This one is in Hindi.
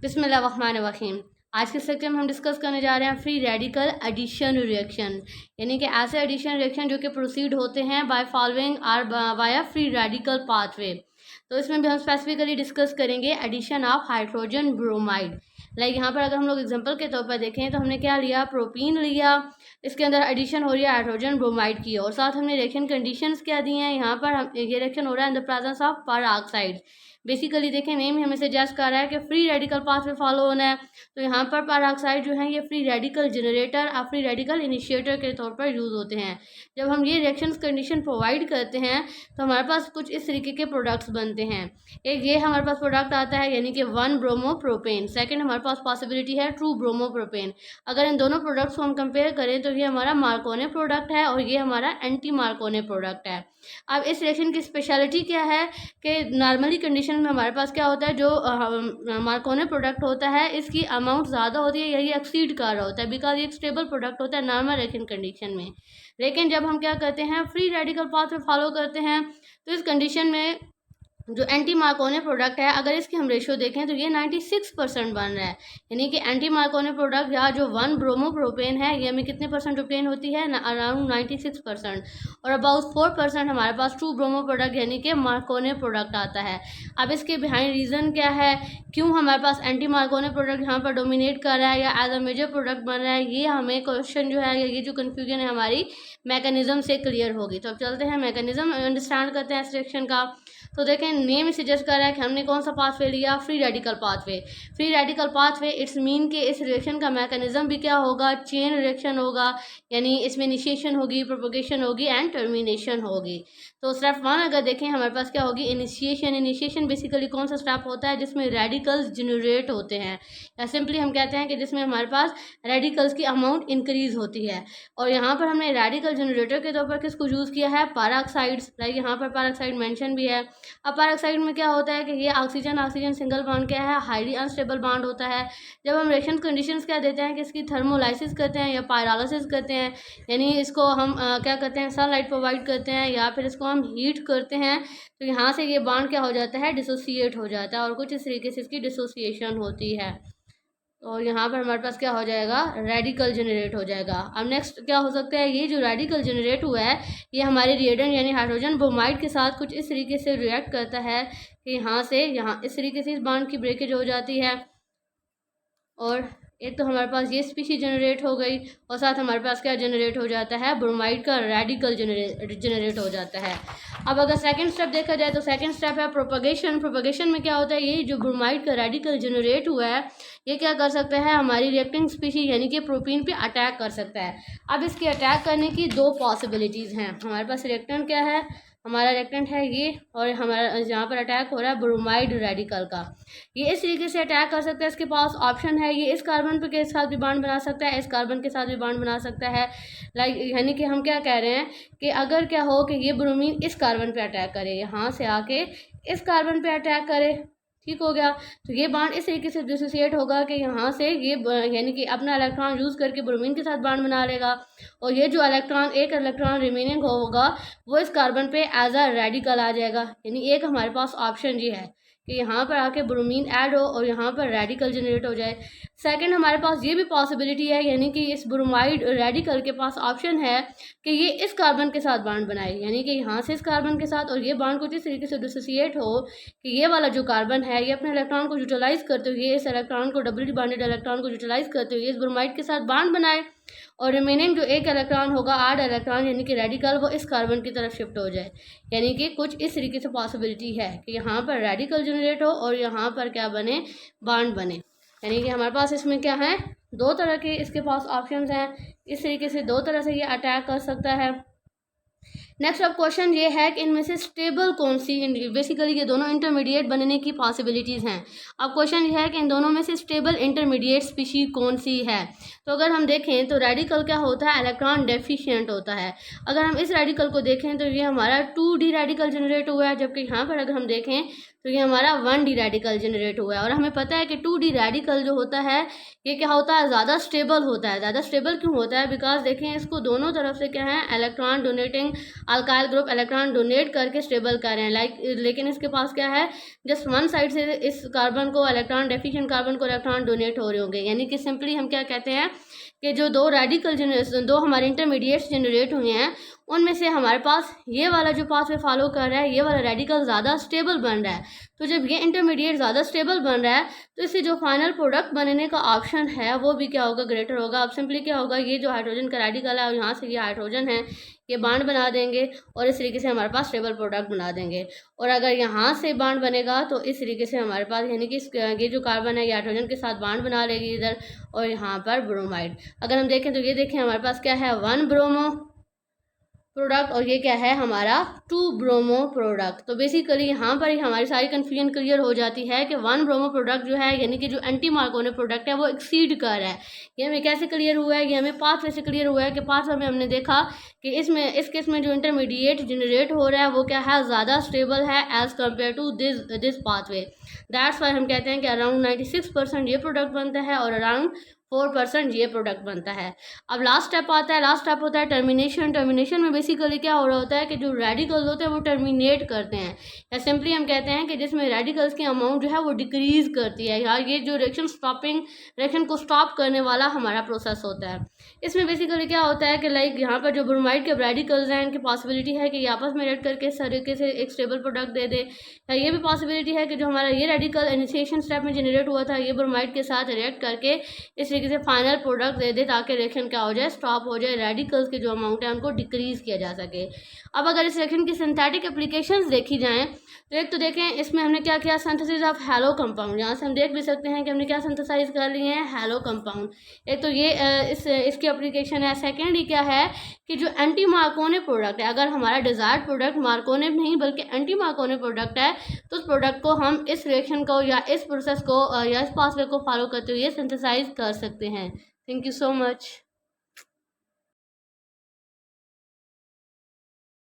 बिस्मिल्लाहिर्रहमानिर्रहीम। आज के सेक्शन में हम डिस्कस करने जा रहे हैं फ्री रेडिकल एडिशन रिएक्शन, यानी कि ऐसे एडिशन रिएक्शन जो कि प्रोसीड होते हैं by following or via free radical pathway. तो इसमें भी हम स्पेसिफिकली डिस्कस करेंगे addition of hydrogen bromide. Like यहाँ पर अगर हम लोग एग्जांपल के तौर पर देखें तो हमने क्या लिया, प्रोपीन लिया, इसके अंदर एडिशन हो रही है हाइड्रोजन ब्रोमाइड की, और साथ हमने रिएक्शन कंडीशंस क्या दी हैं। यहाँ पर ये रिएक्शन हो रहा है in the presence of peroxide. Basically देखें नेम ही हमें सजेस्ट कर रहा है कि फ्री रेडिकल पाथ में फॉलो होना है, तो यहाँ पर पेरोक्साइड जो है ये फ्री रेडिकल जनरेटर और फ्री रेडिकल इनिशिएटर के तौर पर यूज़ होते हैं। जब हम ये रिएक्शंस कंडीशन प्रोवाइड करते हैं तो हमारे पास कुछ इस तरीके के प्रोडक्ट्स बनते हैं। एक ये हमारे पास प्रोडक्ट आता है यानी कि 1 ब्रोमोप्रोपेन। सेकंड हमारे पास पॉसिबिलिटी है 2 ब्रोमोप्रोपेन। अगर इन दोनों प्रोडक्ट्स को हम कंपेयर करें तो ये हमारा मार्कोने प्रोडक्ट है और ये हमारा एंटी मार्कोने प्रोडक्ट है। अब इस रिएक्शन की स्पेशलिटी क्या है कि नॉर्मली कंडीशन में हमारे पास क्या होता है, जो मार्कोने प्रोडक्ट होता है इसकी अमाउंट ज़्यादा होती है या ये एक्सीड कर रहा होता है, बिकॉज ये एक स्टेबल प्रोडक्ट होता है नॉर्मल रिएक्शन कंडीशन में। लेकिन जब हम क्या करते हैं फ्री रेडिकल पाथ में फॉलो करते हैं तो इस कंडीशन में जो एंटी मार्कोने प्रोडक्ट है अगर इसकी हम रेशियो देखें तो ये 96% बन रहा है, यानी कि एंटी मार्कोने प्रोडक्ट या जो 1 ब्रोमोप्रोपेन है ये हमें कितने परसेंट ऑब्टेन होती है, अराउंड 96%, और अबाउट 4% हमारे पास 2 ब्रोमो प्रोडक्ट यानी कि मार्कोने प्रोडक्ट आता है। अब इसके बिहाइंड रीज़न क्या है, क्यों हमारे पास एंटी मार्कोने प्रोडक्ट यहाँ पर डोमिनेट कर रहा है या एज अ मेजर प्रोडक्ट बन रहा है, ये हमें क्वेश्चन जो है ये जो कन्फ्यूजन है हमारी मैकेनिज्म से क्लियर होगी। तो अब चलते हैं मैकेनिज्म अंडरस्टैंड करते हैं इस रिएक्शन का। तो देखें नेम सजेस्ट कर रहा है कि हमने कौन सा पाथवे लिया, free radical pathway. Free radical pathway it's mean कि इस रिएक्शन का मैकेनिज्म भी क्या होगा, चेन रिएक्शन होगा, यानी इसमें इनिशिएशन होगी, प्रोपोगेशन होगी एंड टर्मिनेशन होगी। तो स्टेप 1 अगर देखें हमारे पास क्या होगी, इनिशिएशन। इनिशिएशन बेसिकली कौन सा स्टेप होता है जिसमें रेडिकल्स जनरेट होते हैं, या सिंपली हम कहते हैं कि जिसमें हमारे पास रेडिकल्स की अमाउंट इंक्रीज होती है। और यहाँ पर हमने रेडिकल जनरेटर के तौर पर किसको यूज़ किया है, पेरोक्साइड्स। लाइक यहाँ पर पेरोक्साइड मेंशन भी है। अब पेरोक्साइड में क्या होता है कि ये ऑक्सीजन ऑक्सीजन सिंगल बॉन्ड क्या है, हाईली अनस्टेबल बॉन्ड होता है। जब हम रिएक्शन कंडीशंस क्या देते हैं कि इसकी थर्मोलाइसिस करते हैं या पायरोलिसिस करते हैं, यानी इसको हम क्या करते हैं, सनलाइट प्रोवाइड करते हैं या फिर इसको हम हीट करते हैं, तो यहाँ से ये बॉन्ड क्या हो जाता है, डिसोसिएट हो जाता है और कुछ इस तरीके से इसकी डिसोसिएशन होती है। और यहाँ पर हमारे पास क्या हो जाएगा, रेडिकल जनरेट हो जाएगा। अब नेक्स्ट क्या हो सकता है, ये जो रेडिकल जनरेट हुआ है ये हमारे रिएडेंट यानी हाइड्रोजन ब्रोमाइड के साथ कुछ इस तरीके से रिएक्ट करता है कि यहाँ से यहाँ इस तरीके से इस बॉन्ड की ब्रेकेज हो जाती है, और एक तो हमारे पास ये स्पीशीज जनरेट हो गई और साथ हमारे पास क्या जनरेट हो जाता है, ब्रोमाइड का रेडिकल जनरेट हो जाता है। अब अगर सेकंड स्टेप देखा जाए तो सेकंड स्टेप है प्रोपगेशन। प्रोपगेशन में क्या होता है, ये जो ब्रोमाइड का रेडिकल जनरेट हुआ है ये क्या कर सकता है, हमारी रिएक्टिंग स्पीशीज यानी कि प्रोपीन पे अटैक कर सकता है। अब इसके अटैक करने की 2 पॉसिबिलिटीज़ हैं। हमारे पास रिएक्टेंट क्या है, हमारा रिएक्टेंट है ये, और हमारा जहाँ पर अटैक हो रहा है ब्रोमाइड रेडिकल का, ये इस तरीके से अटैक कर सकता है। इसके पास ऑप्शन है ये इस कार्बन के साथ भी बॉन्ड बना सकता है, इस कार्बन के साथ भी बॉन्ड बना सकता है। लाइक यानी कि हम क्या कह रहे हैं कि अगर क्या हो कि ये ब्रोमीन इस कार्बन पे अटैक करे, यहाँ से आके इस कार्बन पे अटैक करे, ठीक हो गया, तो ये बॉन्ड इस तरीके से डिसोसिएट होगा कि यहाँ से ये यानी कि अपना इलेक्ट्रॉन यूज़ करके ब्रोमीन के साथ बॉन्ड बना लेगा, और ये जो इलेक्ट्रॉन एक इलेक्ट्रॉन रिमेनिंग होगा वो इस कार्बन पे एज अ रेडिकल आ जाएगा। यानी एक हमारे पास ऑप्शन ये है कि यहाँ पर आके ब्रोमीन ऐड हो और यहाँ पर रेडिकल जनरेट हो जाए। सेकंड हमारे पास ये भी पॉसिबिलिटी है, यानी कि इस ब्रोमाइड रेडिकल के पास ऑप्शन है कि ये इस कार्बन के साथ बॉन्ड बनाए, यानी कि यहाँ से इस कार्बन के साथ, और ये बॉन्ड कुछ इस तरीके से डिसोसिएट हो कि ये वाला जो कार्बन है ये अपने इलेक्ट्रॉन को यूटिलाइज करते हुए इस इलेक्ट्रॉन को डबली बॉन्डेड इलेक्ट्रॉन को यूटिलाइज करते हुए इस ब्रोमाइड के साथ बॉन्ड बनाए, और रिमेनिंग जो एक इलेक्ट्रॉन होगा आड इलेक्ट्रॉन यानी कि रेडिकल वो इस कार्बन की तरफ शिफ्ट हो जाए। यानी कि कुछ इस तरीके से पॉसिबिलिटी है कि यहाँ पर रेडिकल जनरेट हो और यहाँ पर क्या बने, बॉन्ड बने। यानी कि हमारे पास इसमें क्या है, 2 तरह के इसके पास ऑप्शंस हैं, इस तरीके से 2 तरह से ये अटैक कर सकता है। नेक्स्ट अब क्वेश्चन ये है कि इनमें से स्टेबल कौन सी, बेसिकली ये दोनों इंटरमीडिएट बनने की पॉसिबिलिटीज़ हैं। अब क्वेश्चन ये है कि इन दोनों में से स्टेबल इंटरमीडिएट स्पीशीज कौन सी है। तो अगर हम देखें तो रेडिकल क्या होता है, इलेक्ट्रॉन डेफिशिएंट होता है। अगर हम इस रेडिकल को देखें तो ये हमारा 2D रेडिकल जनरेट हुआ है, जबकि यहाँ पर अगर हम देखें तो ये हमारा 1D रेडिकल जनरेट हुआ है। और हमें पता है कि 2D रेडिकल जो होता है ये क्या होता है, ज़्यादा स्टेबल होता है। ज़्यादा स्टेबल क्यों होता है, बिकॉज देखें इसको दोनों तरफ से क्या है, electron donating alkyl group electron donate करके स्टेबल कर रहे हैं, लेकिन इसके पास क्या है, जस्ट वन साइड से इस कार्बन को इलेक्ट्रॉन, डेफिशिएंट कार्बन को इलेक्ट्रॉन डोनेट हो रहे होंगे। यानी कि सिंपली हम क्या कहते हैं कि जो दो हमारे इंटरमीडिएट्स जनरेट हुए हैं, उनमें से हमारे पास ये वाला जो पाथवे फॉलो कर रहा है, ये वाला रेडिकल ज़्यादा स्टेबल बन रहा है। तो जब ये इंटरमीडिएट ज़्यादा स्टेबल बन रहा है तो इससे जो फाइनल प्रोडक्ट बनने का ऑप्शन है वो भी क्या होगा, ग्रेटर होगा। अब सिंपली क्या होगा, ये जो हाइड्रोजन का रेडिकल है और यहाँ से ये हाइड्रोजन है, ये बॉन्ड बना देंगे और इस तरीके से हमारे पास स्टेबल प्रोडक्ट बना देंगे। और अगर यहाँ से बॉन्ड बनेगा तो इस तरीके से हमारे पास, यानी कि ये जो कार्बन है ये हाइड्रोजन के साथ बॉन्ड बना लेगी इधर, और यहाँ पर ब्रोमाइड। अगर हम देखें तो ये देखें हमारे पास क्या है, 1 ब्रोमो प्रोडक्ट, और ये क्या है हमारा 2 ब्रोमो प्रोडक्ट। तो बेसिकली यहाँ पर ही हमारी सारी कन्फ्यूजन क्लियर हो जाती है कि 1 ब्रोमो प्रोडक्ट जो है, यानी कि जो एंटी मार्कोनी प्रोडक्ट है वो एक्सीड कर रहा है। ये हमें कैसे क्लियर हुआ है, ये हमें पाथवे से क्लियर हुआ है कि पाथवे में हमने देखा कि इस केस में जो इंटरमीडिएट जनरेट हो रहा है वो क्या है, ज़्यादा स्टेबल है as compared to this pathway. That's why हम कहते हैं कि अराउंड 96% ये प्रोडक्ट बनता है और अराउंड 4% ये प्रोडक्ट बनता है। अब लास्ट स्टेप आता है, लास्ट स्टेप होता है टर्मिनेशन। टर्मिनेशन में बेसिकली क्या हो रहा होता है कि जो रेडिकल्स होते हैं वो टर्मिनेट करते हैं, या सिंपली हम कहते हैं कि जिसमें रेडिकल्स की अमाउंट जो है वो डिक्रीज करती है, या ये जो रिएक्शन को स्टॉप करने वाला हमारा प्रोसेस होता है। इसमें बेसिकली क्या होता है कि लाइक यहाँ पर जो ब्रोमाइड के रेडिकल्स हैं, इनकी पॉसिबिलिटी है कि ये आपस में रिएक्ट करके इस तरीके से एक स्टेबल प्रोडक्ट दे दे, या ये भी पॉसिबिलिटी है कि जो हमारा ये रेडिकल इनिशिएशन स्टेप में जनरेट हुआ था, ये ब्रोमाइड के साथ रिएक्ट करके इस तरीके से फाइनल प्रोडक्ट दे दे, ताकि रिएक्शन क्या हो जाए, स्टॉप हो जाए, रेडिकल्स के जो अमाउंट है उनको डिक्रीज किया जा सके। अब अगर इस रिएक्शन की सिंथेटिक एप्लीकेशंस देखी जाएं तो एक तो देखें इसमें हमने क्या किया, सिंथेसिस ऑफ हैलो कंपाउंड। यहाँ से हम देख भी सकते हैं कि हमने क्या सिंथेसाइज कर लिए हैं, हैलो कंपाउंड। एक तो ये इसकी एप्लीकेशन है। सेकेंड ही क्या है कि जो एंटी मार्कोनी प्रोडक्ट है, अगर हमारा डिजायर्ड प्रोडक्ट मार्कोनी नहीं बल्कि एंटी मार्कोनी प्रोडक्ट है, तो उस प्रोडक्ट को हम इस रिएक्शन को या इस प्रोसेस को या इस पाथवे को फॉलो करते हुए सिंथेसाइज कर सकते हैं। Thank you so much.